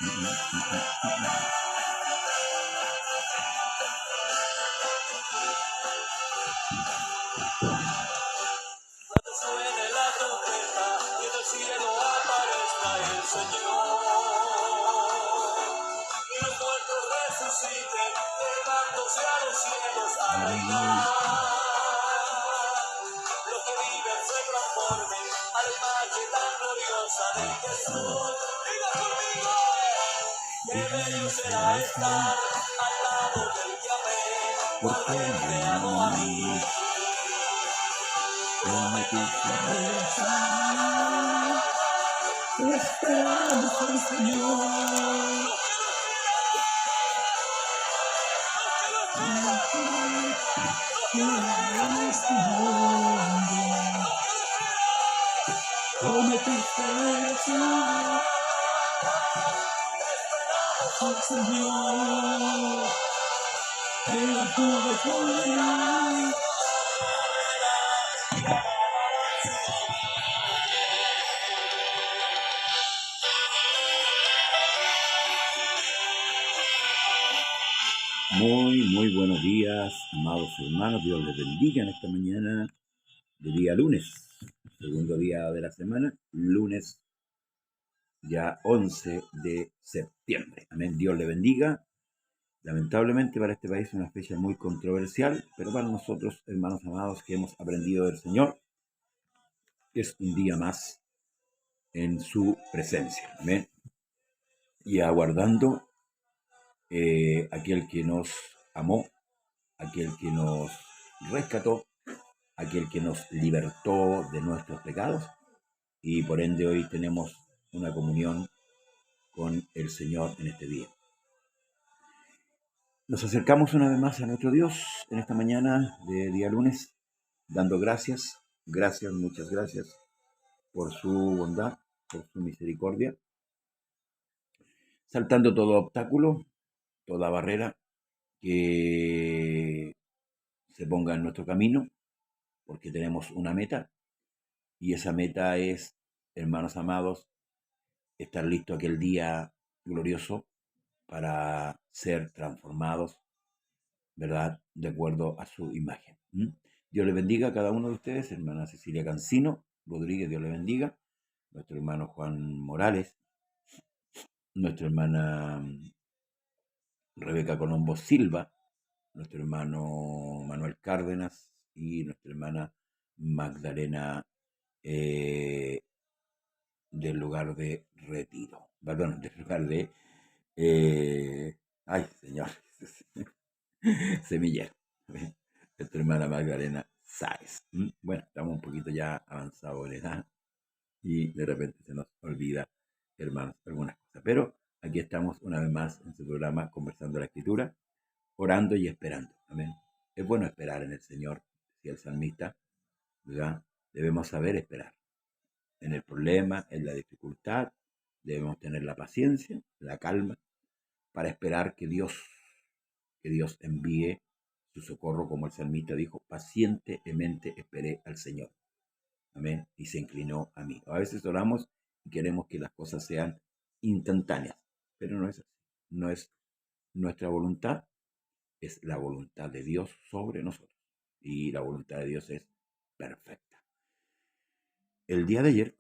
Suene la trompeta y en el cielo aparezca el Señor. Y los muertos resuciten, elevándose a los cielos a reinar. Los que viven se transformen a la imagen tan gloriosa de Jesús. ¡Diga conmigo! ¡Qué bello será estar al lado del que amé, porque Él me amó a mí! Esperamos al Señor. Come tu Señor. Al Señor. En la juventud. Muy buenos días, amados hermanos. Dios les bendiga en esta mañana de día lunes, segundo día de la semana, lunes ya 11 de septiembre. Amén. Dios les bendiga. Lamentablemente para este país es una fecha muy controversial, pero para nosotros, hermanos amados, que hemos aprendido del Señor, es un día más en su presencia. Amén. Y aguardando aquel que nos amó, aquel que nos rescató, aquel que nos libertó de nuestros pecados, y por ende hoy tenemos una comunión con el Señor en este día. Nos acercamos una vez más a nuestro Dios en esta mañana de día lunes, dando gracias, muchas gracias por su bondad, por su misericordia, saltando todo obstáculo, toda barrera que se ponga en nuestro camino, porque tenemos una meta, y esa meta es, hermanos amados, estar listo aquel día glorioso para ser transformados, ¿verdad?, de acuerdo a su imagen. Dios le bendiga a cada uno de ustedes, hermana Cecilia Cancino Rodríguez, Dios le bendiga, nuestro hermano Juan Morales, nuestra hermana Rebeca Colombo Silva, nuestro hermano Manuel Cárdenas y nuestra hermana Magdalena del lugar de Retiro, perdón, del lugar de ay, señor, Semillero, nuestra hermana Magdalena Sáez. Bueno, estamos un poquito ya avanzados en edad y de repente se nos olvida, hermanos, algunas cosas. Pero aquí estamos una vez más en su programa Conversando la Escritura, orando y esperando. Amén. Es bueno esperar en el Señor, decía el salmista, ¿verdad? Debemos saber esperar. En el problema, en la dificultad, debemos tener la paciencia, la calma, para esperar que Dios envíe su socorro, como el salmista dijo, pacientemente esperé al Señor. Amén. Y se inclinó a mí. A veces oramos y queremos que las cosas sean instantáneas, pero no es así. No es nuestra voluntad, es la voluntad de Dios sobre nosotros. Y la voluntad de Dios es perfecta. El día de ayer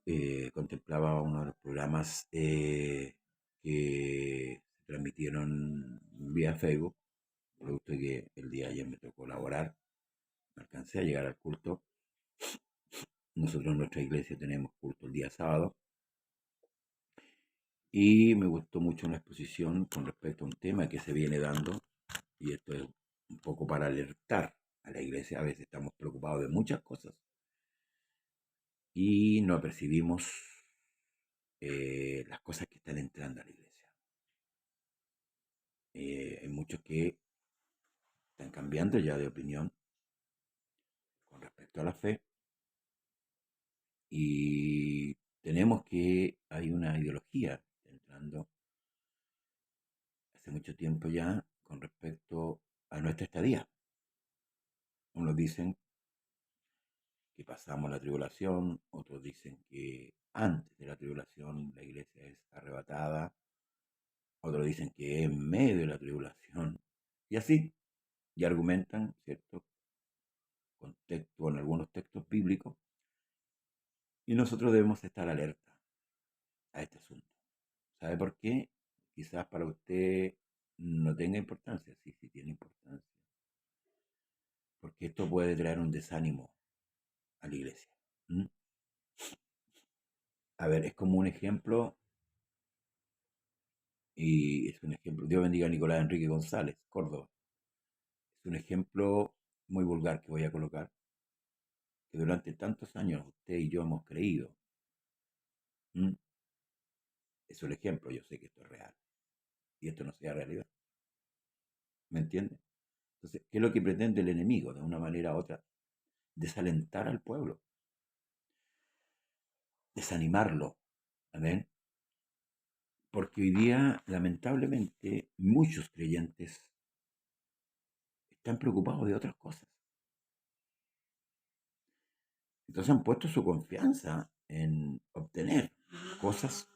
contemplaba uno de los programas que se transmitieron vía Facebook, producto de que el día de ayer me tocó laborar, no alcancé a llegar al culto. Nosotros en nuestra iglesia tenemos culto el día sábado, y me gustó mucho una exposición con respecto a un tema que se viene dando, y esto es un poco para alertar a la iglesia. A veces estamos preocupados de muchas cosas y no percibimos las cosas que están entrando a la iglesia. Hay muchos que están cambiando ya de opinión con respecto a la fe, y tenemos que hay una ideología entrando hace mucho tiempo ya con respecto a nuestra estadía. Unos dicen que pasamos la tribulación, otros dicen que antes de la tribulación la iglesia es arrebatada, otros dicen que es en medio de la tribulación, y así, y argumentan, ¿cierto?, con algunos textos bíblicos, y nosotros debemos estar alerta a este asunto. ¿Sabe por qué? Quizás para usted no tenga importancia, sí, sí tiene importancia, porque esto puede traer un desánimo a la iglesia. ¿Mm? A ver, es como un ejemplo, y es un ejemplo, Dios bendiga a Nicolás Enrique González, Córdoba. Es un ejemplo muy vulgar que voy a colocar, que durante tantos años usted y yo hemos creído. ¿Mm? Es un ejemplo, yo sé que esto es real, y esto no sea realidad. ¿Me entiende? Entonces, ¿qué es lo que pretende el enemigo? De una manera u otra, desalentar al pueblo, desanimarlo. Amén. Porque hoy día, lamentablemente, muchos creyentes están preocupados de otras cosas. Entonces han puesto su confianza en obtener cosas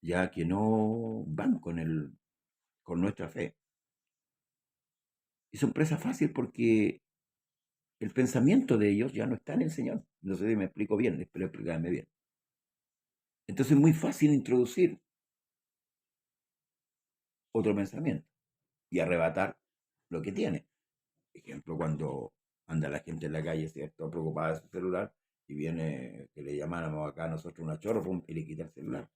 ya que no van con nuestra fe. Y son presa fácil porque el pensamiento de ellos ya no está en el Señor. No sé si me explico bien, espero explicarme bien. Entonces es muy fácil introducir otro pensamiento y arrebatar lo que tiene. Ejemplo, cuando anda la gente en la calle, ¿cierto?, preocupada de su celular, y viene que le llamáramos acá a nosotros una chorro, pum, y le quita el celular.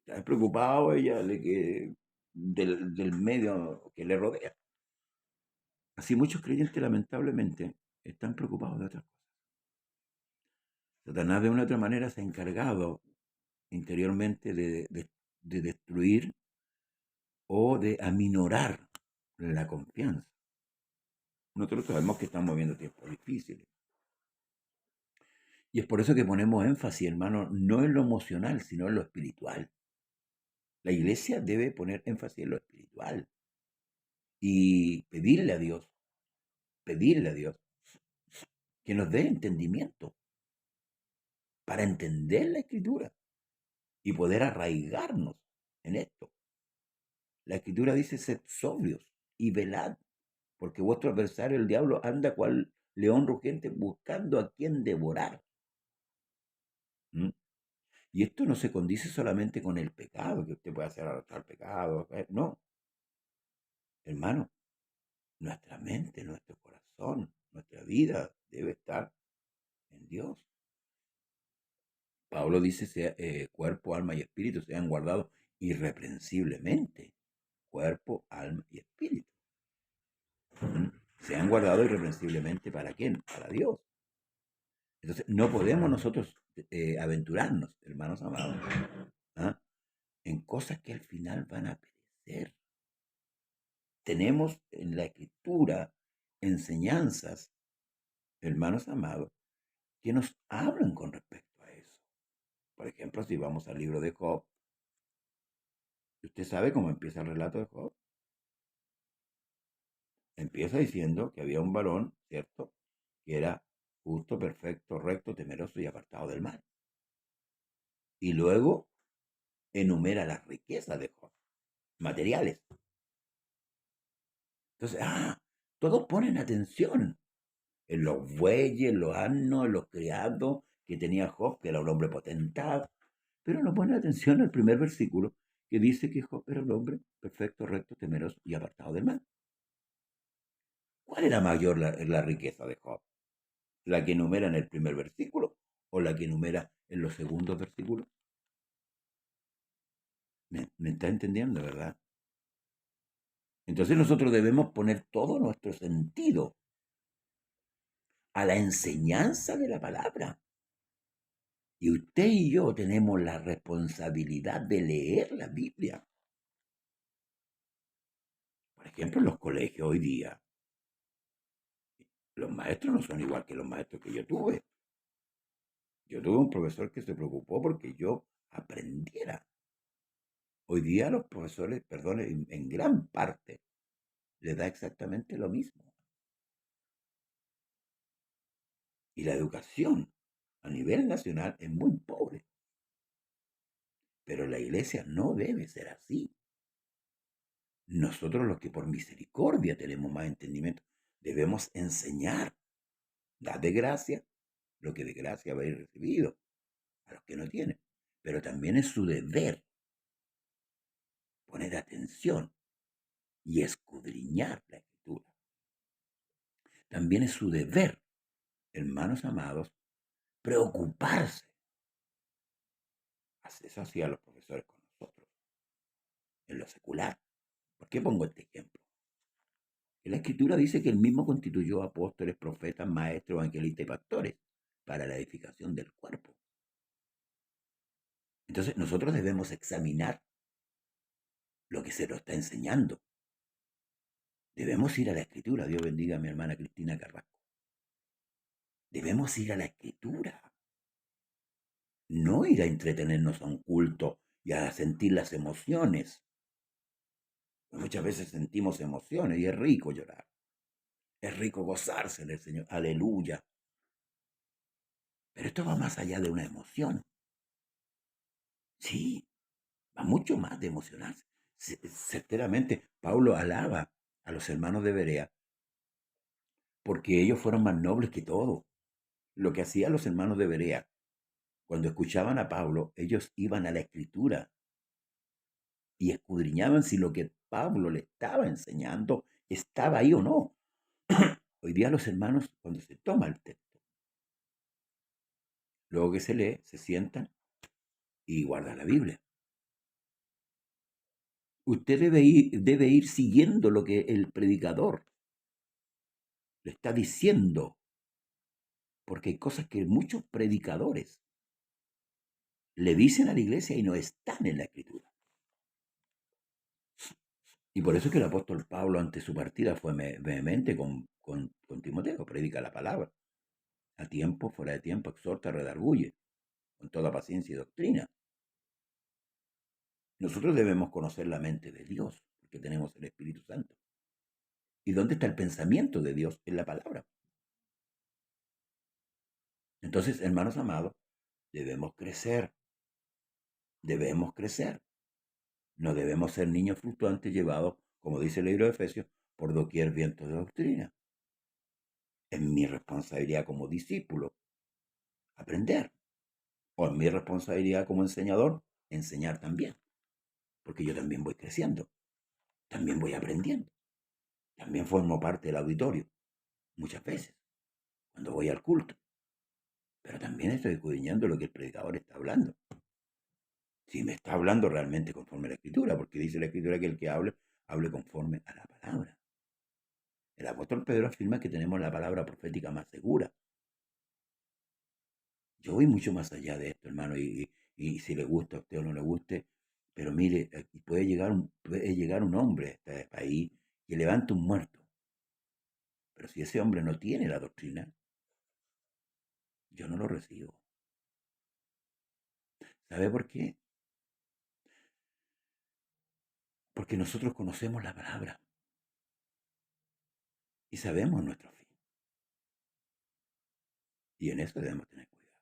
Está preocupado ella del medio que le rodea. Así muchos creyentes, lamentablemente, están preocupados de otras cosas. Satanás de una u otra manera se ha encargado interiormente de destruir o de aminorar la confianza. Nosotros sabemos que estamos viviendo tiempos difíciles. Y es por eso que ponemos énfasis, hermano, no en lo emocional, sino en lo espiritual. La iglesia debe poner énfasis en lo espiritual y pedirle a Dios que nos dé entendimiento para entender la escritura y poder arraigarnos en esto. La escritura dice: sed sobrios y velad, porque vuestro adversario, el diablo, anda cual león rugiente buscando a quien devorar. ¿Mm? Y esto no se condice solamente con el pecado, que usted puede hacer arrastrar pecado. No, hermano, nuestra mente, nuestro corazón, nuestra vida debe estar en Dios. Pablo dice: cuerpo, alma y espíritu sean guardados irreprensiblemente. Cuerpo, alma y espíritu. ¿Mm? Sean guardados irreprensiblemente, ¿para quién? Para Dios. Entonces, no podemos nosotros aventurarnos, hermanos amados, ¿ah?, en cosas que al final van a perecer. Tenemos en la escritura enseñanzas, hermanos amados, que nos hablan con respecto a eso. Por ejemplo, si vamos al libro de Job, usted sabe cómo empieza el relato de Job. Empieza diciendo que había un varón, ¿cierto?, que era justo, perfecto, recto, temeroso y apartado del mal. Y luego enumera las riquezas de Job, materiales. Entonces, todos ponen atención en los bueyes, en los asnos, en los criados que tenía Job, que era un hombre potentado, pero no ponen atención al primer versículo que dice que Job era un hombre perfecto, recto, temeroso y apartado del mal. ¿Cuál era mayor la riqueza de Job? ¿La que enumera en el primer versículo o la que enumera en los segundos versículos? ¿Me está entendiendo, verdad? Entonces nosotros debemos poner todo nuestro sentido a la enseñanza de la palabra. Y usted y yo tenemos la responsabilidad de leer la Biblia. Por ejemplo, en los colegios hoy día, los maestros no son igual que los maestros que yo tuve. Yo tuve un profesor que se preocupó porque yo aprendiera. Hoy día los profesores, perdón, en gran parte les da exactamente lo mismo. Y la educación a nivel nacional es muy pobre. Pero la iglesia no debe ser así. Nosotros los que por misericordia tenemos más entendimiento, debemos enseñar. Da de gracia lo que de gracia habéis recibido a los que no tienen. Pero también es su deber poner atención y escudriñar la escritura. También es su deber, hermanos amados, preocuparse. Eso hacían los profesores con nosotros, en lo secular. ¿Por qué pongo este ejemplo? La escritura dice que él mismo constituyó apóstoles, profetas, maestros, evangelistas y pastores para la edificación del cuerpo. Entonces nosotros debemos examinar lo que se nos está enseñando. Debemos ir a la escritura. Dios bendiga a mi hermana Cristina Carrasco. Debemos ir a la escritura. No ir a entretenernos a un culto y a sentir las emociones. Muchas veces sentimos emociones y es rico llorar. Es rico gozarse en el Señor. Aleluya. Pero esto va más allá de una emoción. Sí, va mucho más de emocionarse. Certeramente, Pablo alaba a los hermanos de Berea porque ellos fueron más nobles que todo. Lo que hacían los hermanos de Berea, cuando escuchaban a Pablo, ellos iban a la escritura y escudriñaban si lo que Pablo le estaba enseñando estaba ahí o no. Hoy día los hermanos, cuando se toma el texto, luego que se lee, se sientan y guardan la Biblia. Usted debe ir siguiendo lo que el predicador le está diciendo, porque hay cosas que muchos predicadores le dicen a la iglesia y no están en la escritura. Y por eso es que el apóstol Pablo ante su partida fue vehemente con Timoteo, predica la palabra. A tiempo, fuera de tiempo, exhorta, redarguye, con toda paciencia y doctrina. Nosotros debemos conocer la mente de Dios, porque tenemos el Espíritu Santo. ¿Y dónde está el pensamiento de Dios? En la palabra. Entonces, hermanos amados, debemos crecer. Debemos crecer. No debemos ser niños fluctuantes llevados, como dice el libro de Efesios, por doquier viento de doctrina. Es mi responsabilidad como discípulo aprender. O es mi responsabilidad como enseñador enseñar también. Porque yo también voy creciendo. También voy aprendiendo. También formo parte del auditorio. Muchas veces. Cuando voy al culto. Pero también estoy escudriñando lo que el predicador está hablando. Si me está hablando realmente conforme a la escritura. Porque dice la escritura que el que hable conforme a la palabra. El apóstol Pedro afirma que tenemos la palabra profética más segura. Yo voy mucho más allá de esto, hermano, y si le gusta a usted o no le guste, pero mire, puede llegar un hombre a este país que levante un muerto. Pero si ese hombre no tiene la doctrina, yo no lo recibo. ¿Sabe por qué? Porque nosotros conocemos la palabra y sabemos nuestro fin. Y en eso debemos tener cuidado.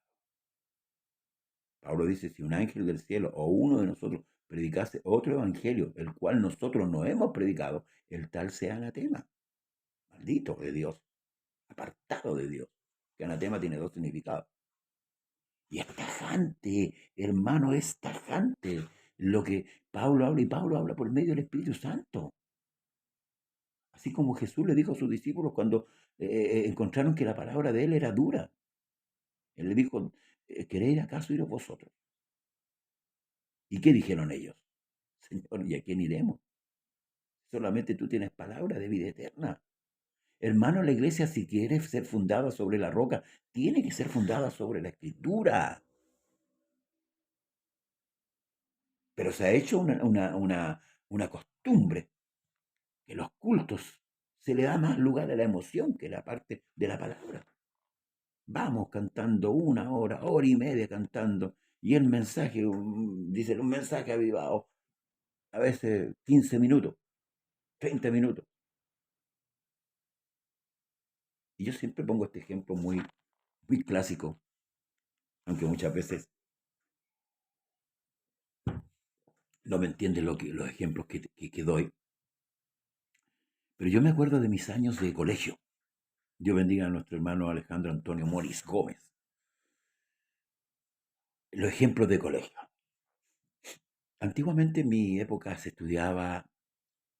Pablo dice, si un ángel del cielo o uno de nosotros predicase otro evangelio, el cual nosotros no hemos predicado, el tal sea anatema. Maldito de Dios, apartado de Dios. Que anatema tiene dos significados. Y es tajante, hermano, es tajante lo que Pablo habla, y Pablo habla por medio del Espíritu Santo. Así como Jesús le dijo a sus discípulos cuando encontraron que la palabra de él era dura. Él le dijo, ¿queréis acaso iros vosotros? ¿Y qué dijeron ellos? Señor, ¿y a quién iremos? Solamente tú tienes palabra de vida eterna. Hermano, la iglesia, si quiere ser fundada sobre la roca, tiene que ser fundada sobre la escritura. Pero se ha hecho una costumbre que los cultos se le da más lugar a la emoción que la parte de la palabra. Vamos cantando una hora, hora y media cantando, y el mensaje, dice un mensaje avivado, a veces 15 minutos, 30 minutos. Y yo siempre pongo este ejemplo muy, muy clásico, aunque muchas veces no me entiendes los ejemplos que doy, pero yo me acuerdo de mis años de colegio. Dios bendiga a nuestro hermano Alejandro Antonio Moris Gómez. Los ejemplos de colegio. Antiguamente en mi época se estudiaba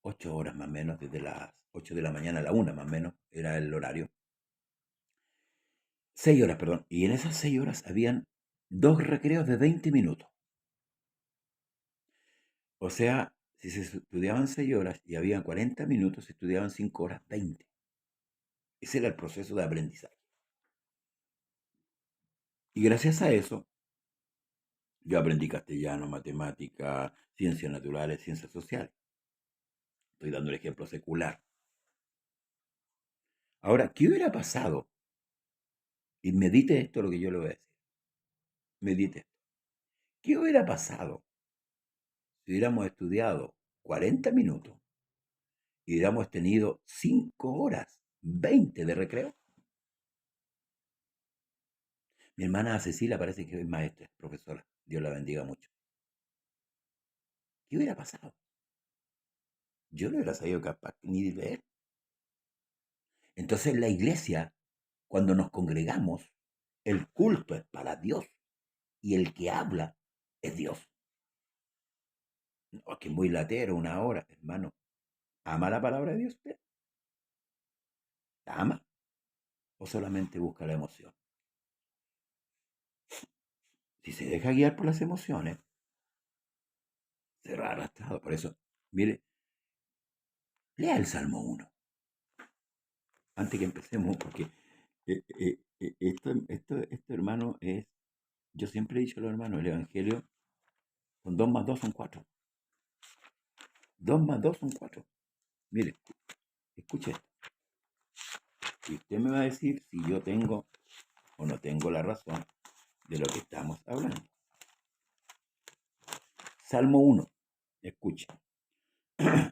8 horas más o menos, desde las 8 de la mañana a la 1 más o menos, era el horario. 6 horas, perdón. Y en esas 6 horas habían 2 recreos de 20 minutos. O sea, si se estudiaban 6 horas y había 40 minutos, se estudiaban 5 horas 20. Ese era el proceso de aprendizaje. Y gracias a eso, yo aprendí castellano, matemática, ciencias naturales, ciencias sociales. Estoy dando el ejemplo secular. Ahora, ¿qué hubiera pasado? Y medite esto lo que yo le voy a decir. Medite esto. ¿Qué hubiera pasado si hubiéramos estudiado 40 minutos y hubiéramos tenido 5 horas 20 de recreo? Mi hermana Cecilia parece que es maestra, profesora. Dios la bendiga mucho. ¿Qué hubiera pasado? Yo no hubiera sabido capaz ni de leer. Entonces la iglesia, cuando nos congregamos, el culto es para Dios y el que habla es Dios. No, es que es muy latero, 1 hora, hermano. ¿Ama la palabra de Dios usted? ¿La ama? ¿O solamente busca la emoción? Si se deja guiar por las emociones, será arrastrado. Por eso, mire, lea el Salmo 1, antes que empecemos, porque esto, hermano, yo siempre he dicho a los hermanos, el Evangelio, con 2 más 2 son 4. 2 más 2 son 4. Mire, escuche esto. Y usted me va a decir si yo tengo o no tengo la razón de lo que estamos hablando. Salmo 1, escuche.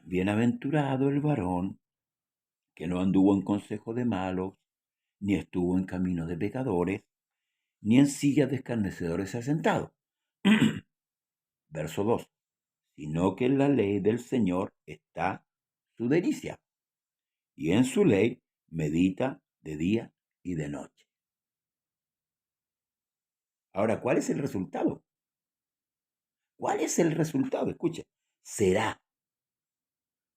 Bienaventurado el varón que no anduvo en consejo de malos, ni estuvo en camino de pecadores, ni en silla de escarnecedores se ha sentado. Verso 2. Sino que en la ley del Señor está su delicia, y en su ley medita de día y de noche. Ahora, ¿cuál es el resultado? ¿Cuál es el resultado? Escucha, será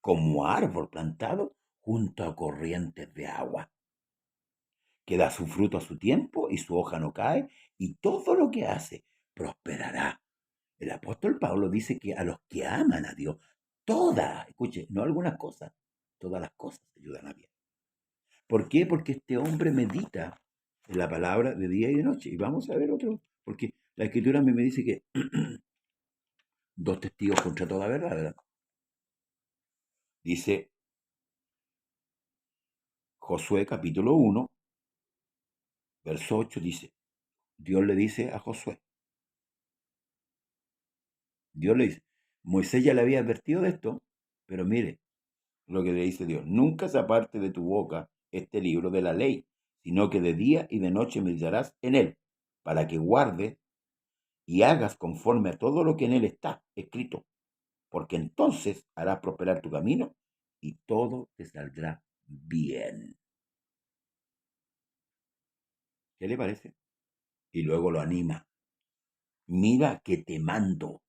como árbol plantado junto a corrientes de agua, que da su fruto a su tiempo y su hoja no cae, y todo lo que hace prosperará. El apóstol Pablo dice que a los que aman a Dios, todas, escuche, no algunas cosas, todas las cosas ayudan a bien. ¿Por qué? Porque este hombre medita en la palabra de día y de noche. Y vamos a ver otro, porque la escritura a mí me dice que 2 testigos contra toda verdad, ¿verdad? Dice Josué capítulo 1, verso 8, dice, Dios le dice a Josué, Dios le dice, Moisés ya le había advertido de esto, pero mire lo que le dice Dios, nunca se aparte de tu boca este libro de la ley, sino que de día y de noche meditarás en él, para que guardes y hagas conforme a todo lo que en él está escrito, porque entonces harás prosperar tu camino y todo te saldrá bien. ¿Qué le parece? Y luego lo anima. Mira que te mando,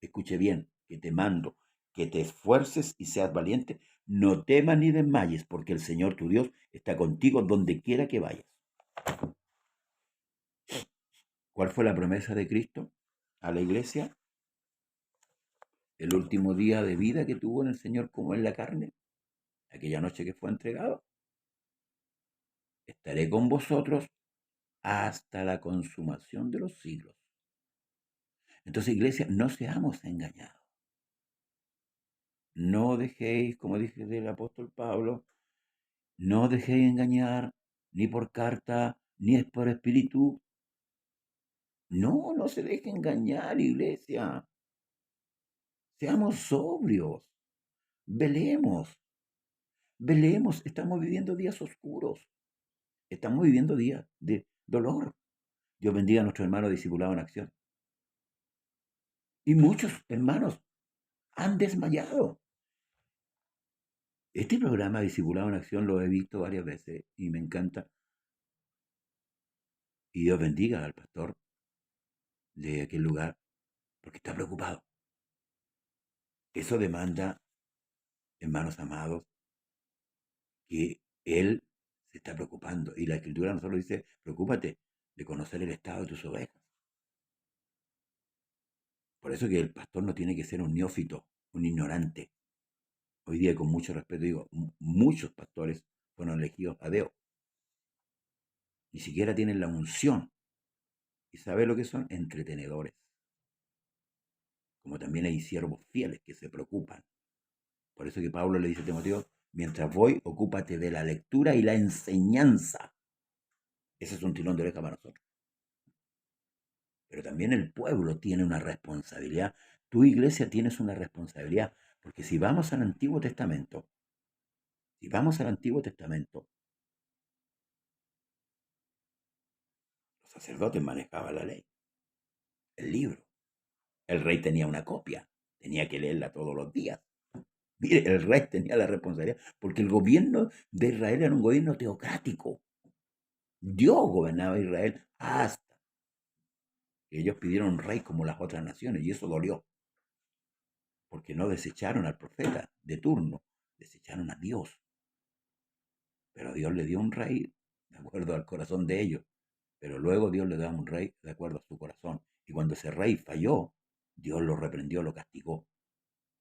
escuche bien, que te mando, que te esfuerces y seas valiente, no temas ni desmayes, porque el Señor tu Dios está contigo donde quiera que vayas. ¿Cuál fue la promesa de Cristo a la iglesia? El último día de vida que tuvo en el Señor como en la carne, aquella noche que fue entregado. Estaré con vosotros hasta la consumación de los siglos. Entonces, iglesia, no seamos engañados. No dejéis, como dije del apóstol Pablo, no dejéis engañar ni por carta, ni es por espíritu. No, no se deje engañar, iglesia. Seamos sobrios. Velemos. Velemos. Estamos viviendo días oscuros. Estamos viviendo días de dolor. Dios bendiga a nuestro hermano discipulado en acción. Y muchos hermanos han desmayado. Este programa Discipulado en Acción lo he visto varias veces y me encanta. Y Dios bendiga al pastor de aquel lugar porque está preocupado. Eso demanda, hermanos amados, que él se está preocupando. Y la Escritura no solo dice, preocúpate de conocer el estado de tus ovejas. Por eso que el pastor no tiene que ser un neófito, un ignorante. Hoy día, con mucho respeto, digo, muchos pastores fueron elegidos a Dios. Ni siquiera tienen la unción. ¿Y sabe lo que son? Entretenedores. Como también hay siervos fieles que se preocupan. Por eso que Pablo le dice a Timoteo, mientras voy, ocúpate de la lectura y la enseñanza. Ese es un tirón de oreja para nosotros. Pero también el pueblo tiene una responsabilidad. Tu iglesia tienes una responsabilidad. Porque si vamos al Antiguo Testamento, los sacerdotes manejaban la ley, el libro. El rey tenía una copia, tenía que leerla todos los días. Mire, el rey tenía la responsabilidad, porque el gobierno de Israel era un gobierno teocrático. Dios gobernaba Israel hasta que ellos pidieron un rey como las otras naciones, y eso dolió, porque no desecharon al profeta de turno, desecharon a Dios. Pero Dios le dio un rey de acuerdo al corazón de ellos, pero luego Dios le da un rey de acuerdo a su corazón. Y cuando ese rey falló, Dios lo reprendió, lo castigó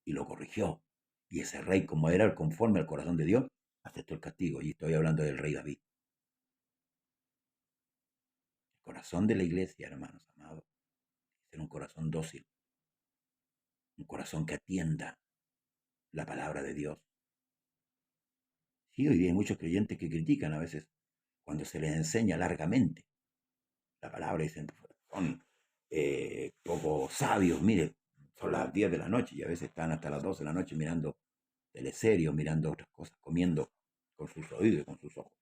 y lo corrigió. Y ese rey, como era conforme al corazón de Dios, aceptó el castigo. Y estoy hablando del rey David. El corazón de la iglesia, hermanos amados, es un corazón dócil, un corazón que atienda la palabra de Dios. Sí, hoy día hay muchos creyentes que critican a veces cuando se les enseña largamente la palabra, dicen, son poco sabios, mire, son las 10 de la noche y a veces están hasta las 12 de la noche mirando teleseries, mirando otras cosas, comiendo con sus oídos y con sus ojos.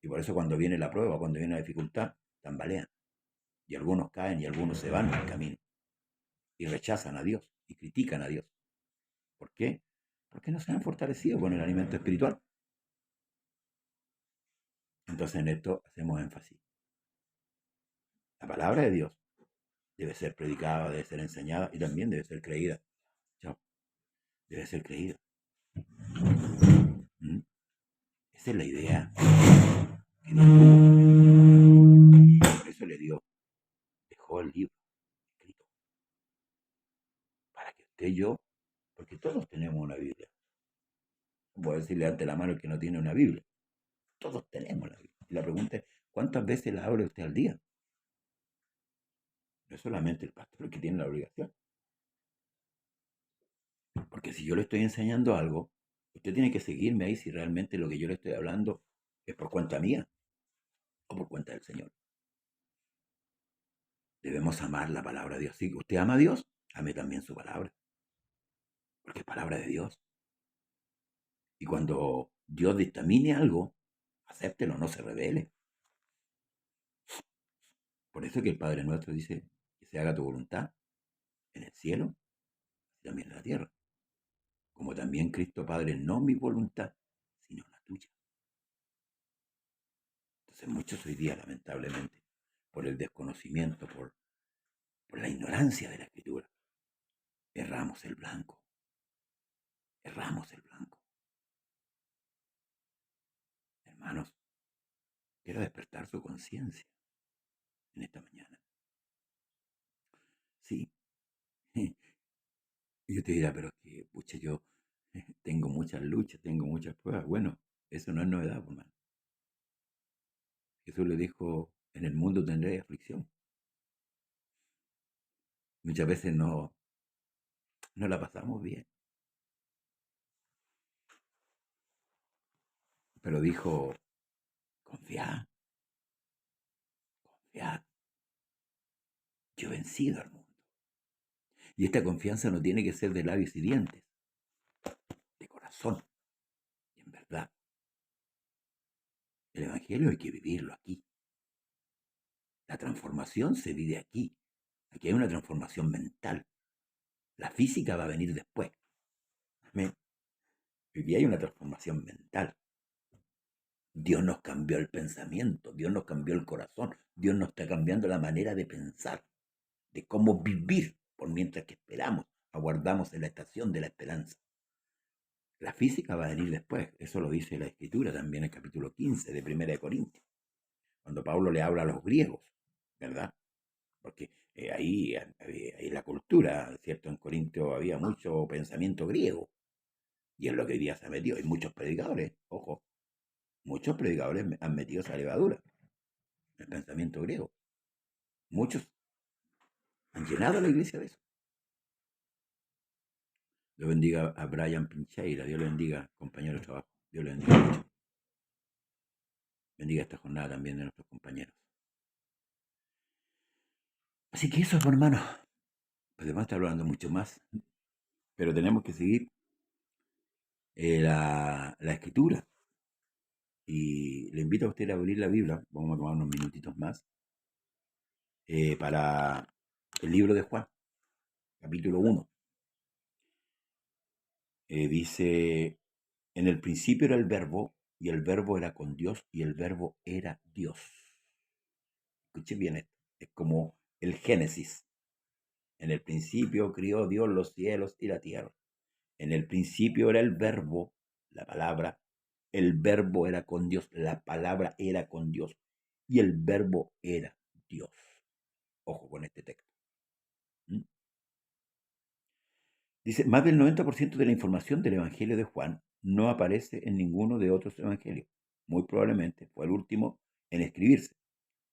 Y por eso cuando viene la prueba, cuando viene la dificultad, tambalean. Y algunos caen y algunos se van del camino. Y rechazan a Dios y critican a Dios. ¿Por qué? Porque no se han fortalecido con el alimento espiritual. Entonces en esto hacemos énfasis. La palabra de Dios debe ser predicada, debe ser enseñada y también debe ser creída. Chao. Debe ser creída. ¿Mm? Esa es la idea que Dios tuvo. Por eso le dio, dejó el libro escrito. Para que usted y yo, porque todos tenemos una Biblia. No puedo decirle ante la mano el que no tiene una Biblia. Todos tenemos la Biblia. Y la pregunta es, ¿cuántas veces la abre usted al día? No es solamente el pastor el que tiene la obligación. Porque si yo le estoy enseñando algo, usted tiene que seguirme ahí si realmente lo que yo le estoy hablando es por cuenta mía o por cuenta del Señor. Debemos amar la palabra de Dios. Si usted ama a Dios, ame también su palabra. Porque es palabra de Dios. Y cuando Dios dictamine algo, acéptelo, no se revele. Por eso que el Padre Nuestro dice que se haga tu voluntad en el cielo y también en la tierra. Como también Cristo Padre, no mi voluntad, sino la tuya. Entonces muchos hoy día, lamentablemente, por el desconocimiento, por la ignorancia de la Escritura, erramos el blanco. Erramos el blanco. Hermanos, quiero despertar su conciencia en esta mañana. Sí. Y yo te dirá, pero es que, pucha, yo tengo muchas luchas, tengo muchas pruebas. Bueno, eso no es novedad, hermano. Jesús le dijo, en el mundo tendréis aflicción. Muchas veces no la pasamos bien. Pero dijo, confiad, confiad. Yo he vencido al mundo. Y esta confianza no tiene que ser de labios y dientes, de corazón y en verdad. El Evangelio hay que vivirlo aquí. La transformación se vive aquí. Aquí hay una transformación mental, La física va a venir después. Amén. Hoy día hay una transformación mental. Dios nos cambió el pensamiento, Dios nos cambió el corazón, Dios nos está cambiando la manera de pensar, de cómo vivir, por mientras que esperamos, aguardamos en la estación de la esperanza. La física va a venir después, eso lo dice la Escritura también en el capítulo 15 de 1 Corintios, cuando Pablo le habla a los griegos, ¿verdad? Porque ahí la cultura, ¿cierto? En Corintio había mucho pensamiento griego, y es lo que hoy día se ha metido. Hay muchos predicadores, ojo, muchos predicadores han metido esa levadura, el pensamiento griego. Muchos han llenado la iglesia de eso. Dios bendiga a Brian Pincheira, Dios le bendiga, compañero de trabajo, Dios le bendiga mucho. Bendiga esta jornada también de nuestros compañeros. Así que eso, hermanos. Podemos estar hablando mucho más, pero tenemos que seguir la escritura. Y le invito a usted a abrir la Biblia, vamos a tomar unos minutitos más, para el libro de Juan, capítulo 1. Dice, en el principio era el verbo, y el verbo era con Dios, y el verbo era Dios. Escuchen bien esto, es como el Génesis. En el principio crió Dios los cielos y la tierra. En el principio era el verbo, la palabra, el verbo era con Dios, la palabra era con Dios, y el verbo era Dios. Ojo con este texto. Dice, más del 90% de la información del Evangelio de Juan no aparece en ninguno de otros evangelios. Muy probablemente fue el último en escribirse.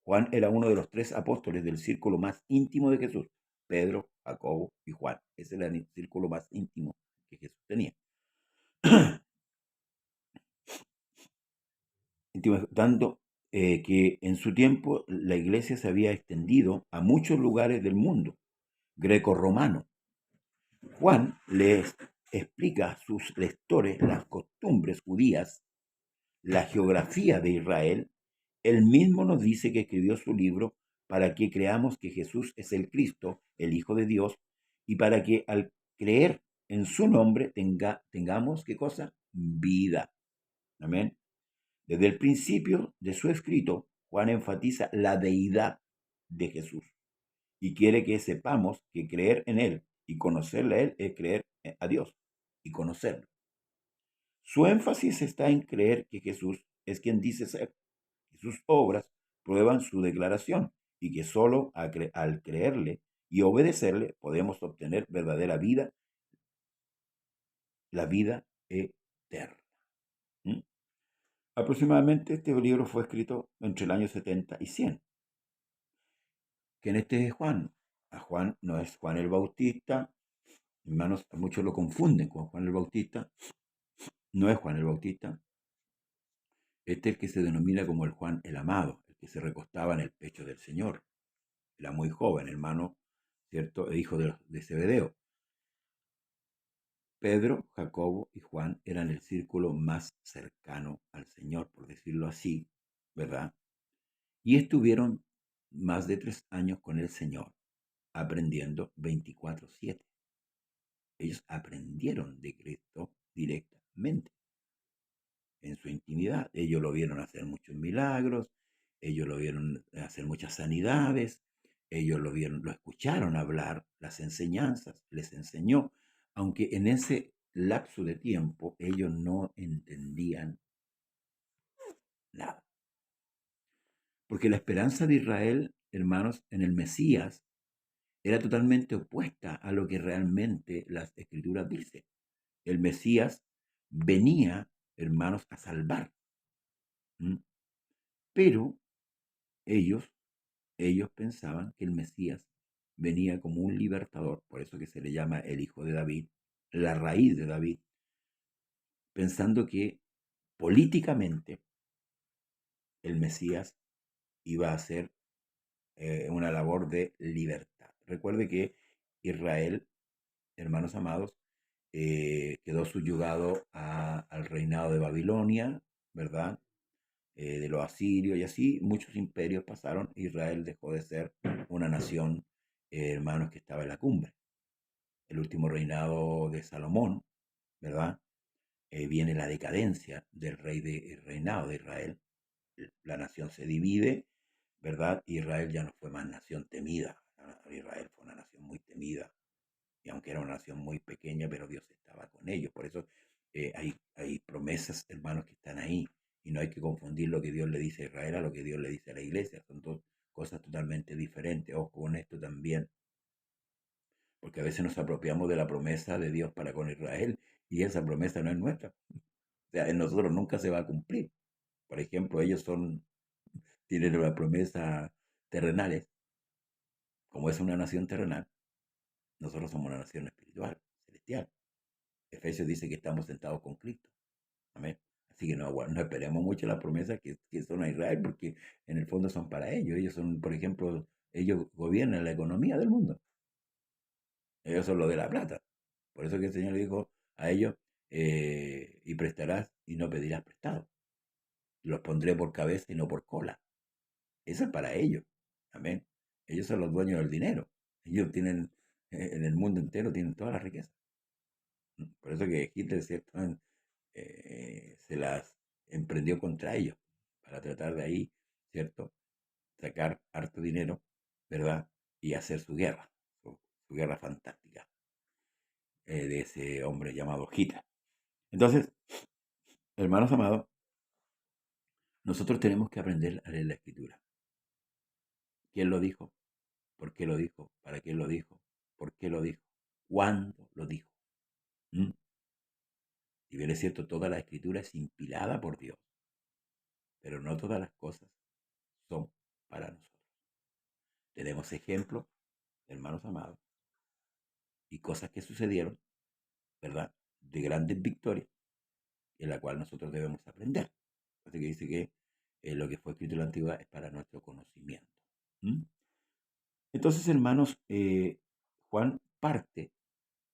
Juan era uno de los 3 apóstoles del círculo más íntimo de Jesús. Pedro, Jacobo y Juan. Ese era el círculo más íntimo que Jesús tenía. Tanto que en su tiempo la iglesia se había extendido a muchos lugares del mundo greco-romano. Juan les explica a sus lectores las costumbres judías, la geografía de Israel. Él mismo nos dice que escribió su libro para que creamos que Jesús es el Cristo, el Hijo de Dios, y para que al creer en su nombre tengamos, ¿qué cosa? Vida. Amén. Desde el principio de su escrito, Juan enfatiza la deidad de Jesús y quiere que sepamos que creer en Él y conocerle a Él es creer a Dios y conocerlo. Su énfasis está en creer que Jesús es quien dice ser, que sus obras prueban su declaración y que solo al creerle y obedecerle podemos obtener verdadera vida, la vida eterna. Aproximadamente este libro fue escrito entre el año 70 y 100. ¿Quién este es Juan? A Juan no es Juan el Bautista. Hermanos, muchos lo confunden con Juan el Bautista. No es Juan el Bautista. Este es el que se denomina como el Juan el Amado, el que se recostaba en el pecho del Señor. Era muy joven, hermano, ¿cierto? Hijo de Zebedeo. Pedro, Jacobo y Juan eran el círculo más cercano al Señor, por decirlo así, ¿verdad? Y estuvieron más de 3 años con el Señor, aprendiendo 24/7. Ellos aprendieron de Cristo directamente, en su intimidad. Ellos lo vieron hacer muchos milagros, ellos lo vieron hacer muchas sanidades, ellos lo escucharon hablar las enseñanzas, les enseñó, aunque en ese lapso de tiempo ellos no entendían nada. Porque la esperanza de Israel, hermanos, en el Mesías, era totalmente opuesta a lo que realmente las Escrituras dicen. El Mesías venía, hermanos, a salvar. Pero ellos pensaban que el Mesías venía como un libertador, por eso que se le llama el hijo de David, la raíz de David, pensando que políticamente el Mesías iba a hacer una labor de libertad. Recuerde que Israel, hermanos amados, quedó subyugado al reinado de Babilonia, ¿verdad? De los asirios y así muchos imperios pasaron. Israel dejó de ser una nación, hermanos, que estaba en la cumbre. el último reinado de Salomón, ¿verdad? Viene la decadencia del reinado de Israel. La nación se divide, ¿verdad? Israel ya no fue más nación temida. Israel fue una nación muy temida. Y aunque era una nación muy pequeña, pero Dios estaba con ellos. Por eso hay promesas, hermanos, que están ahí. Y no hay que confundir lo que Dios le dice a Israel a lo que Dios le dice a la iglesia. Son dos cosas totalmente diferentes. Ojo con esto también. Porque a veces nos apropiamos de la promesa de Dios para con Israel y esa promesa no es nuestra. O sea, en nosotros nunca se va a cumplir. Por ejemplo, ellos tienen una promesa terrenales. Como es una nación terrenal, nosotros somos una nación espiritual, celestial. Efesios dice que estamos sentados con Cristo. Amén. Así que no esperemos mucho las promesas que son a Israel, porque en el fondo son para ellos. Ellos son, por ejemplo, ellos gobiernan la economía del mundo. Ellos son los de la plata. Por eso que el Señor dijo a ellos, y prestarás y no pedirás prestado. Los pondré por cabeza y no por cola. Eso es para ellos. Amén. Ellos son los dueños del dinero. Ellos tienen, en el mundo entero tienen toda la riqueza. Por eso que Hitler, ¿cierto? Se las emprendió contra ellos, para tratar de ahí, ¿cierto? Sacar harto dinero, ¿verdad? Y hacer su guerra, su guerra fantástica, de ese hombre llamado Hitler. Entonces, hermanos amados, nosotros tenemos que aprender a leer la escritura. ¿Quién lo dijo? ¿Por qué lo dijo? ¿Para qué lo dijo? ¿Por qué lo dijo? ¿Cuándo lo dijo? ¿Mm? Si bien es cierto, toda la escritura es inspirada por Dios, pero no todas las cosas son para nosotros. Tenemos ejemplos, hermanos amados, y cosas que sucedieron, ¿verdad? De grandes victorias, en la cual nosotros debemos aprender. Así que dice que lo que fue escrito en la antigüedad es para nuestro conocimiento. ¿Mm? Entonces, hermanos, Juan parte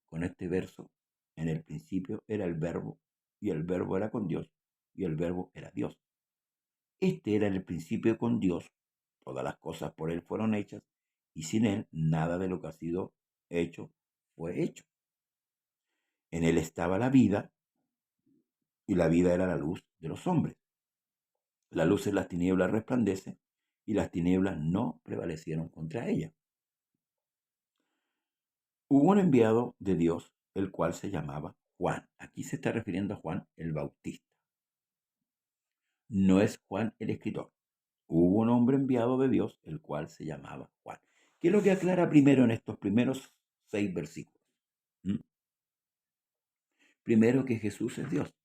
con este verso. En el principio era el verbo, y el verbo era con Dios, y el verbo era Dios. Este era en el principio con Dios. Todas las cosas por él fueron hechas, y sin él nada de lo que ha sido hecho fue hecho. En él estaba la vida, y la vida era la luz de los hombres. La luz en las tinieblas resplandece, y las tinieblas no prevalecieron contra ella. Hubo un enviado de Dios, el cual se llamaba Juan. Aquí se está refiriendo a Juan el Bautista. No es Juan el escritor. Hubo un hombre enviado de Dios, el cual se llamaba Juan. ¿Qué es lo que aclara primero en estos primeros 6 versículos? Primero, que Jesús es Dios.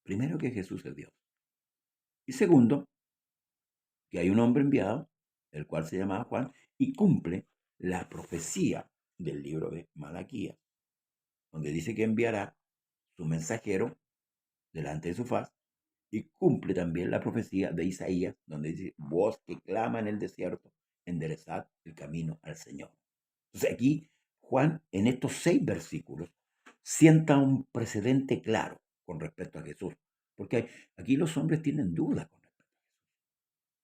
Primero, que Jesús es Dios. Y segundo, que hay un hombre enviado, el cual se llamaba Juan, y cumple la profecía del libro de Malaquías, donde dice que enviará su mensajero delante de su faz, y cumple también la profecía de Isaías, donde dice: voz que clama en el desierto, enderezad el camino al Señor. Entonces aquí Juan, en estos 6 versículos, sienta un precedente claro con respecto a Jesús, porque aquí los hombres tienen dudas con respecto a Jesús.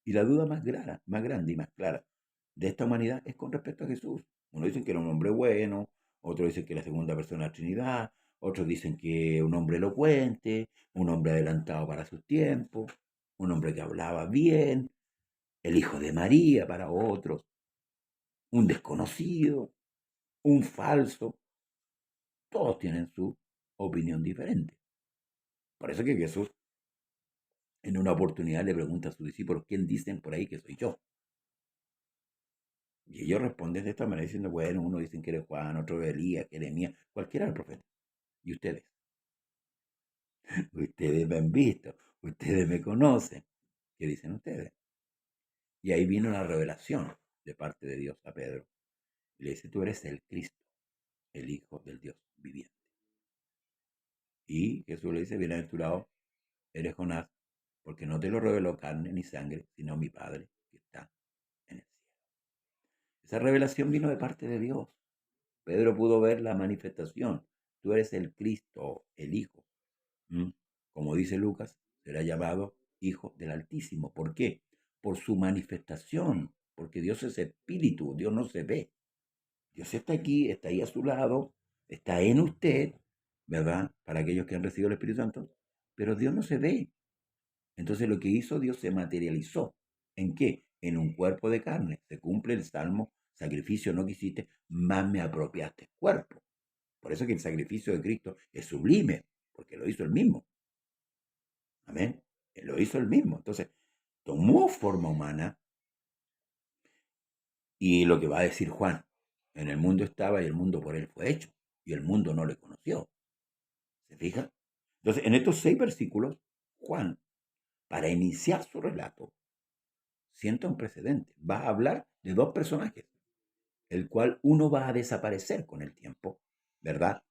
Y la duda más grande y más clara de esta humanidad es con respecto a Jesús. Uno dice que era un hombre bueno, otros dicen que la segunda persona de la Trinidad, otros dicen que un hombre elocuente, un hombre adelantado para sus tiempos, un hombre que hablaba bien, el hijo de María para otros, un desconocido, un falso. Todos tienen su opinión diferente. Por eso que Jesús en una oportunidad le pregunta a sus discípulos: ¿quién dicen por ahí que soy yo? Y ellos responden de esta manera diciendo: bueno, uno dicen que eres Juan, otro que Elías, que Jeremías, cualquiera del profeta. ¿Y ustedes? Ustedes me han visto, ustedes me conocen. ¿Qué dicen ustedes? Y ahí vino la revelación de parte de Dios a Pedro. Y le dice: tú eres el Cristo, el Hijo del Dios viviente. Y Jesús le dice: bienaventurado eres Jonás, porque no te lo reveló carne ni sangre, sino mi Padre que está en el cielo. Esa revelación vino de parte de Dios. Pedro pudo ver la manifestación. Tú eres el Cristo, el Hijo. Como dice Lucas, será llamado Hijo del Altísimo. ¿Por qué? Por su manifestación. Porque Dios es espíritu, Dios no se ve. Dios está aquí, está ahí a su lado, está en usted, ¿verdad? Para aquellos que han recibido el Espíritu Santo, pero Dios no se ve. Entonces lo que hizo Dios se materializó. ¿En qué? En un cuerpo de carne. Se cumple el salmo, sacrificio no quisiste, más me apropiaste cuerpo. Por eso que el sacrificio de Cristo es sublime, porque lo hizo él mismo. Amén. Él lo hizo él mismo. Entonces, tomó forma humana y lo que va a decir Juan, en el mundo estaba y el mundo por él fue hecho, y el mundo no le conoció. ¿Se fija? Entonces, en estos 6 versículos, Juan, para iniciar su relato, sienta un precedente. Va a hablar de 2 personajes, el cual uno va a desaparecer con el tiempo, ¿verdad?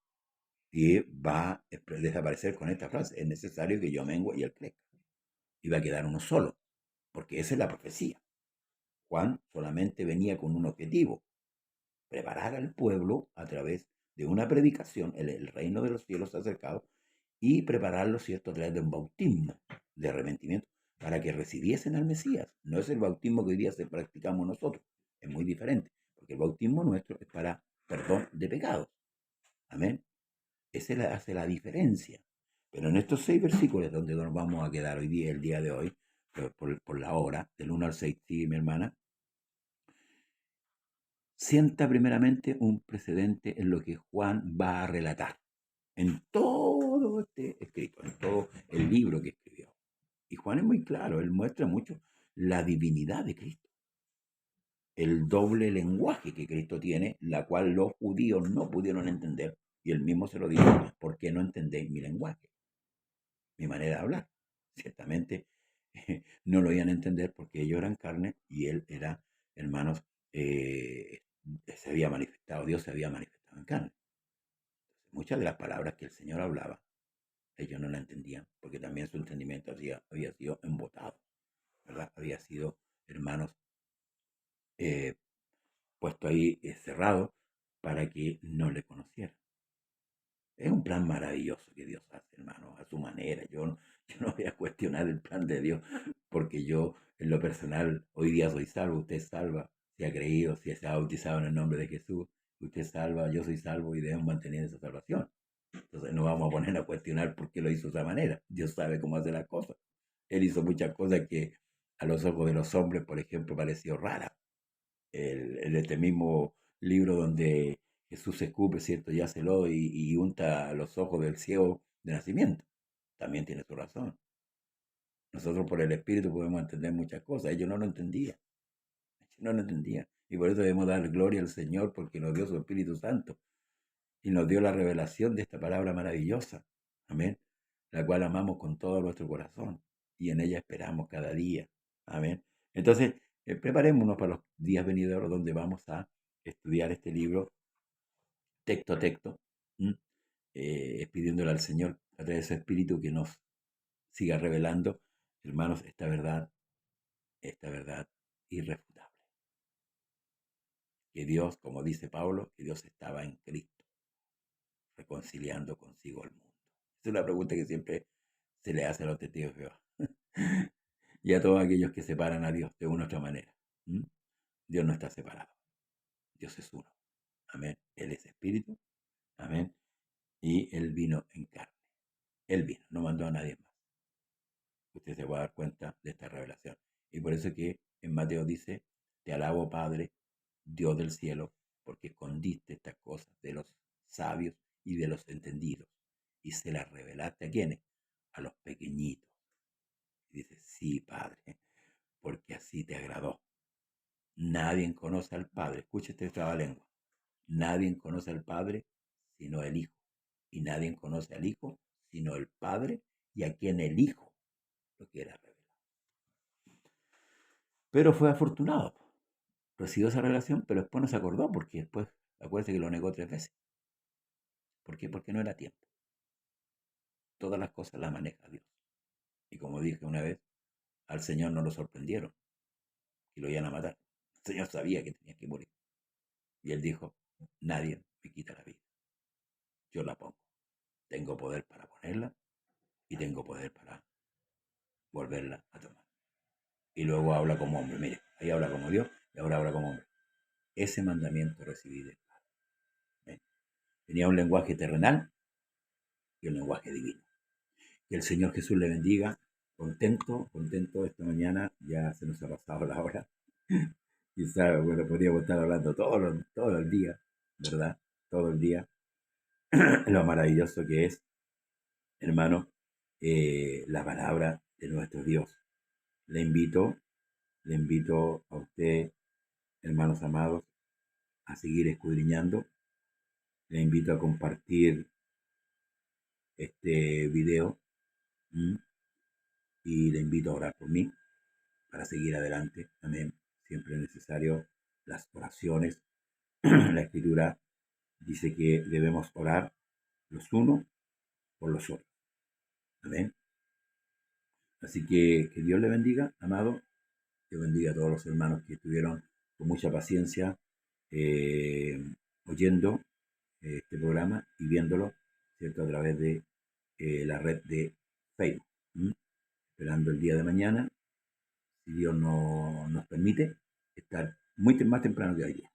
Y va a desaparecer con esta frase: es necesario que yo mengue y él crezca. Y va a quedar uno solo, porque esa es la profecía. Juan solamente venía con un objetivo: preparar al pueblo a través de una predicación, el reino de los cielos se ha acercado, y prepararlo, ¿cierto?, a través de un bautismo de arrepentimiento para que recibiesen al Mesías. No es el bautismo que hoy día practicamos nosotros, es muy diferente, porque el bautismo nuestro es para perdón de pecados. Amén. Esa hace la diferencia. Pero en estos 6 versículos donde nos vamos a quedar hoy día, el día de hoy, por la hora, del 1 al 6, sí, mi hermana, sienta primeramente un precedente en lo que Juan va a relatar en todo este escrito, en todo el libro que escribió. Y Juan es muy claro, él muestra mucho la divinidad de Cristo, el doble lenguaje que Cristo tiene, la cual los judíos no pudieron entender, y él mismo se lo dijo: ¿por qué no entendéis mi lenguaje, mi manera de hablar? Ciertamente no lo iban a entender porque ellos eran carne y él era, hermanos, se había manifestado, Dios se había manifestado en carne. Muchas de las palabras que el Señor hablaba, ellos no la entendían, porque también su entendimiento había sido embotado, ¿verdad? Había sido, hermanos, eh, puesto ahí cerrado para que no le conocieran. Es un plan maravilloso que Dios hace, hermano, a su manera. Yo no voy a cuestionar el plan de Dios, porque yo, en lo personal, hoy día soy salvo, usted es salva, si ha creído, si se ha bautizado en el nombre de Jesús, usted es salva, yo soy salvo y debemos mantener esa salvación. Entonces no vamos a poner a cuestionar por qué lo hizo de esa manera. Dios sabe cómo hacer las cosas. Él hizo muchas cosas que a los ojos de los hombres, por ejemplo, pareció rara. En este mismo libro donde Jesús se escupe, ¿cierto? Y hace lodo y unta los ojos del ciego de nacimiento. También tiene su razón. Nosotros por el Espíritu podemos entender muchas cosas. Ellos no lo entendían. No lo entendían. Y por eso debemos dar gloria al Señor, porque nos dio su Espíritu Santo y nos dio la revelación de esta palabra maravillosa. Amén. La cual amamos con todo nuestro corazón y en ella esperamos cada día. Amén. Entonces, preparémonos para los días venideros donde vamos a estudiar este libro texto a texto, pidiéndole al Señor a través de su Espíritu que nos siga revelando, hermanos, esta verdad irrefutable. Que Dios, como dice Pablo, que Dios estaba en Cristo, reconciliando consigo al mundo. Es una pregunta que siempre se le hace a los testigos de Jehová y a todos aquellos que separan a Dios de una u otra manera. Dios no está separado. Dios es uno. Amén. Él es espíritu. Amén. Y Él vino en carne. Él vino, no mandó a nadie más. Usted se va a dar cuenta de esta revelación. Y por eso que en Mateo dice: te alabo, Padre, Dios del cielo, porque escondiste estas cosas de los sabios y de los entendidos, y se las revelaste ¿a quiénes? A los pequeñitos. Y dice: sí, Padre, porque así te agradó. Nadie conoce al Padre. Escuche este trabalengua. Nadie conoce al Padre sino el Hijo. Y nadie conoce al Hijo sino el Padre y a quien el Hijo lo quiera revelar. Pero fue afortunado. Recibió esa revelación, pero después no se acordó, porque después, acuérdese que lo negó 3 veces. ¿Por qué? Porque no era tiempo. Todas las cosas las maneja Dios. Y como dije una vez, al Señor no lo sorprendieron y lo iban a matar. El Señor sabía que tenía que morir. Y Él dijo: nadie me quita la vida. Yo la pongo. Tengo poder para ponerla y tengo poder para volverla a tomar. Y luego habla como hombre. Mire, ahí habla como Dios y ahora habla como hombre. Ese mandamiento recibí del Padre. Tenía un lenguaje terrenal y un lenguaje divino. Que el Señor Jesús le bendiga. Contento, contento esta mañana. Ya se nos ha pasado la hora. Quizá, bueno, podríamos estar hablando todo el día, ¿verdad? Todo el día. Lo maravilloso que es, hermano, la palabra de nuestro Dios. Le invito a usted, hermanos amados, a seguir escudriñando. Le invito a compartir este video. ¿m? Y le invito a orar por mí para seguir adelante. Amén. Siempre es necesario las oraciones. La Escritura dice que debemos orar los unos por los otros. Amén. Así que Dios le bendiga, amado. Que bendiga a todos los hermanos que estuvieron con mucha paciencia oyendo este programa y viéndolo, ¿cierto? A través de la red de Facebook. Esperando el día de mañana, si Dios nos permite, estar más temprano que hoy día.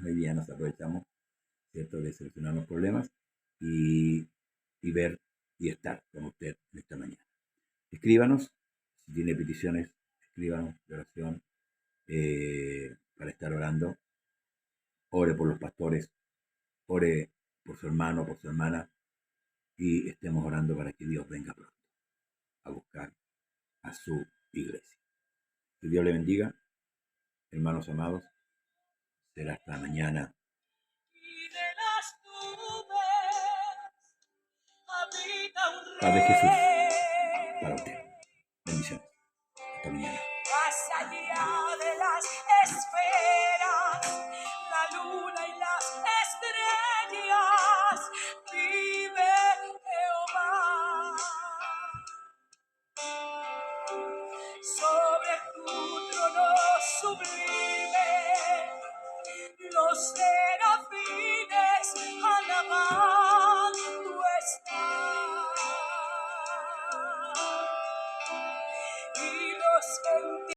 Hoy día nos aprovechamos, ¿cierto?, de solucionar los problemas y ver y estar con usted en esta mañana. Escríbanos, si tiene peticiones, escríbanos de oración para estar orando. Ore por los pastores, ore por su hermano, por su hermana, y estemos orando para que Dios venga pronto a buscar a su iglesia. Que Dios le bendiga, hermanos amados. Será hasta mañana. Y de las nubes habita un Paz de Jesús rey. para usted. Bendiciones. Hasta mañana. Más allá de las esferas, la luna y las estrellas, vive Jehová. Sobre tu trono sublime